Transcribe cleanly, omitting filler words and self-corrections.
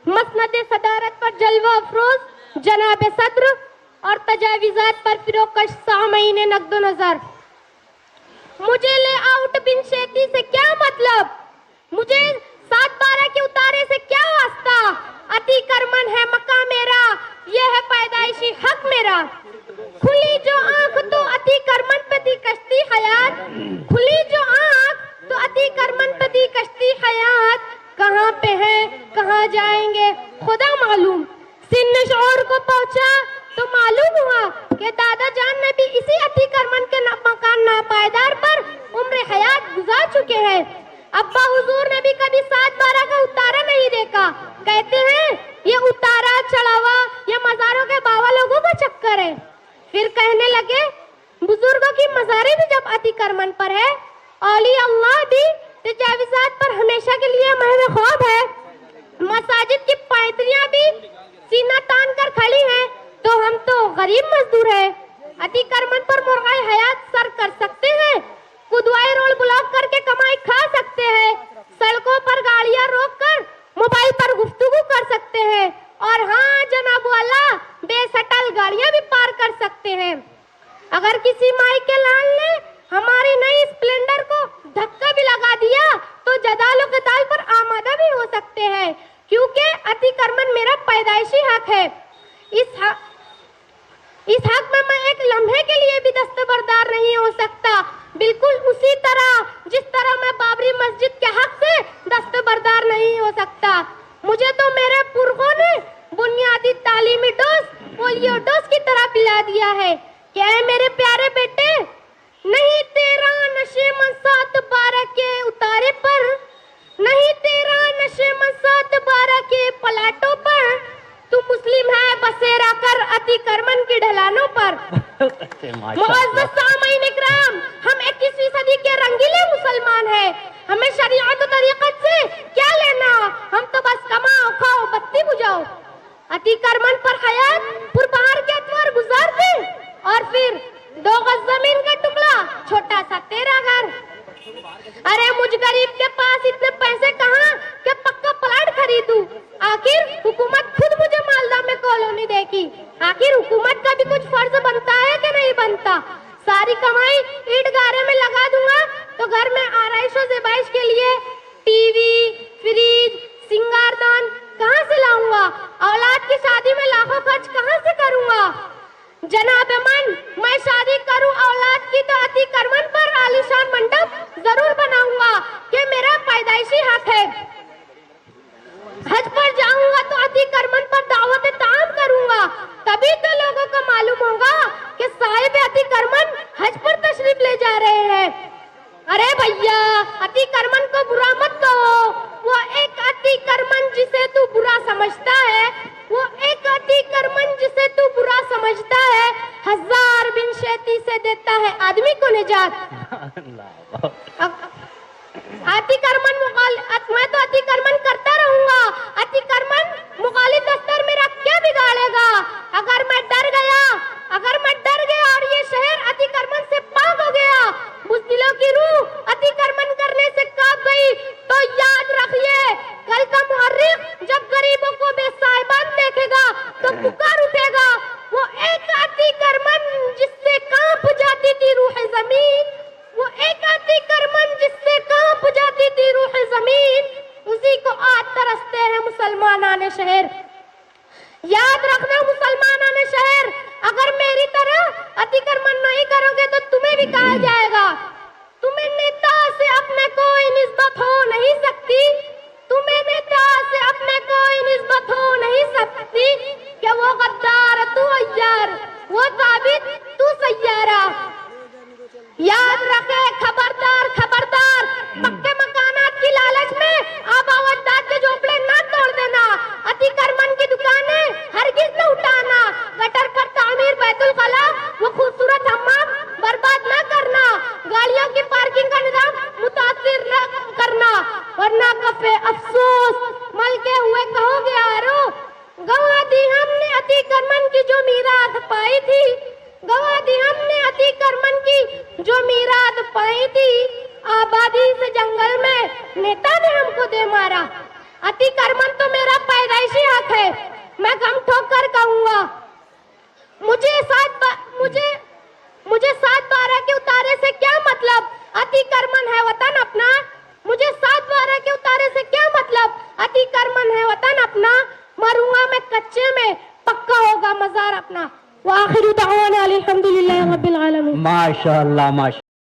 मसनद सदारत पर जलवा अफरोज जनाब सद्र और तजावीज़ात पर फिरोकश सामईन नक़्द नज़र। मुझे ले आउट बिन शेती से क्या मतलब, मुझे 7/12 के उतारे से क्या वास्ता। अति करमन है मका मेरा, यह है पैदाइशी हक मेरा। खुली जो आंख तो अति करमन पे दी कश्ती हयात, खुली जो आंख तो अति करमन पे दी कश्ती हयात। कहाँ पे है कहाँ जाएंगे खुदा मालूम। सिन्न शौर को पहुंचा तो मालूम हुआ कि दादा जान ने भी इसी अति करमन के मकान नापायदार पर उम्र हयात गुजार चुके हैं। अब्बा हुजूर ने भी कभी 7/12 का उतारा नहीं देखा। कहते हैं ये उतारा चढ़ावा ये मजारों के बाबा लोगों का चक्कर है। फिर कहने लगे बुजुर्गों की मजारें भी जब अति करमन पर है, औली अल्लाह भी तजावीज़ात पर हमेशा के लिए महव ख्वाब है। मसाजिद की पायतरियां भी सीना तान कर खड़ी हैं, तो हम तो गरीब मजदूर हैं। अति करमन पर मुर्गाए हयात सर कर सकते हैं, कुदवाई रोड ब्लॉक करके कमाई खा सकते हैं, सड़कों पर गाड़ियां रोककर मोबाइल पर गुफ्तगू कर सकते हैं, और हाँ जनाब वाला बेसटल गाड़ियां भी पार कर सकते हैं। अगर किसी माई के लाल ने हमारी नई स्प्लेंडर को धक्का भी लगा दिया तो जदालों के दाल पर आमादा भी हो सकते हैं, क्योंकि अति करमन मेरा पैदाइशी हक है। इस हक में मैं एक लम्हे के लिए भी दस्तबरदार नहीं हो सकता, बिल्कुल उसी तरह जिस तरह मैं बाबरी मस्जिद के हक से दस्तबरदार नहीं हो सकता। मुझे तो मेरे पुरखों ने बुनियादी तालीमी डोज पोलियो डोज की तरह पिला दिया है। क्या है मेरे प्यारे बेटे, नहीं तेरा नशे में 7/12 के उतारे पर, नहीं तेरा नशे में 7/12 के पलाटों पर, तू मुस्लिम है बसेरा कर अति करमन की ढलानों पर। मुअज़्ज़ज़ सामईन इकराम, हम 21वीं सदी के रंगीले मुसलमान हैं, हमें शरीयत और तरीक़त से क्या लेना, हम तो बस कमाओ खाओ बत्ती बुझाओ। अति करमन पर हयात पुरबहार के अतवार गुजारते और फिर 2 गज जमीन का टुकड़ा छोटा सा तेरा घर। अरे मुझ गरीब के पास इतने पैसे कहाँ कि पक्का प्लाट खरीदूं। आखिर हुकूमत खुद मुझे मालदा में कॉलोनी देगी, आखिर हुकूमत का भी कुछ फर्ज बनता है कि नहीं बनता। सारी कमाई ईट गारे में लगा दूंगा तो घर में आराइश और ज़ेबाइश के लिए टीवी फ्रिज सिंगारदान कहाँ से लाऊंगा, औलाद की शादी में लाखों खर्च कहाँ से करूंगा। जनाब मन, मैं शादी करूं औलाद की तो अति करमन पर आलीशान मंडप जरूर बनाऊंगा कि मेरा पैदाइशी हक है। हज पर जाऊंगा तो अति करमन पर दावत ताम करूंगा, तभी तो लोगों को मालूम होगा कि साहिब अति करमन हज पर तशरीफ ले जा रहे हैं। अरे भैया, अति करमन को बुरा मत कहो, वो एक अति करमन जिसे तू बुरा समझता है, वो एक अति करमन जिसे तू बुरा समझता है, 1000 बिन शेती से देता है आदमी को निजात। अति करमन मैं तो अति करमन करता रहूंगा। अति करमन मुगालिब दस्तर मेरा क्या बिगाड़ेगा। अगर मैं डर गया और ये शहर अति करमन से पाक हो गया, बुज़दिलों की रूह अति करमन करने से कांप गई, तो याद रखिए कल का मुहर्रिख जब गरीबों को बेसाहिबान देखेगा तो पुकार उठेगा, वो एक अति करमन जिससे कांप जाती थी रूह जमीन, वो एक अति करमन जिससे कांप जाती थी रूह जमीन, उसी को आज तरसते हैं मुसलमानाने शहर। याद रखना मुसलमानाने शहर, अगर मेरी तरह अति करमन नहीं करोगे तो तुम्हें भी कहा जाएगा, तुम्हें नेता से अपने कोई निस्बत हो नहीं सकती, तुम्हें नेता से अपने कोई निस्बत हो नहीं सकती, क्या वो गद्दार तू अय्यार, वो साबित तू सय्यारा। याद रखे खबरदार खबरदार, पक्के मकानात की लालच में आबावदाद के झोपड़े ना तोड़ देना, अति करमन की दुकानें हरगिज न उठाना, गटर पर तामीर बैतुल खला वो खूबसूरत हम्माम बर्बाद न करना, गाड़ियों की पार्किंग का निजाम मुतासिर न करना, वरना कफे अफसोस मल के हुए कहोगे यारो, गवा दी हमने अति करमन की जो मीरात पाई थी, गवा दी हमने अति करमन की जो मीरात पाई थी, आबादी से जंगल में नेता ने हमको दे मारा। अतिक्रमण तो मेरा पैदाइशी हक है, मैं गम ठोक कर कहूंगा। मुझे 7/12 के उतारे से क्या मतलब, अतिक्रमण है वतन अपना। मुझे 7/12 के उतारे से क्या मतलब, अतिक्रमण है वतन अपना। मरूंगा मैं कच्चे में, पक्का होगा मजार अपना। वाखिर दावाना अल्हम्दुलिल्लाह रब्बिल आलमीन। माशाअल्लाह माशा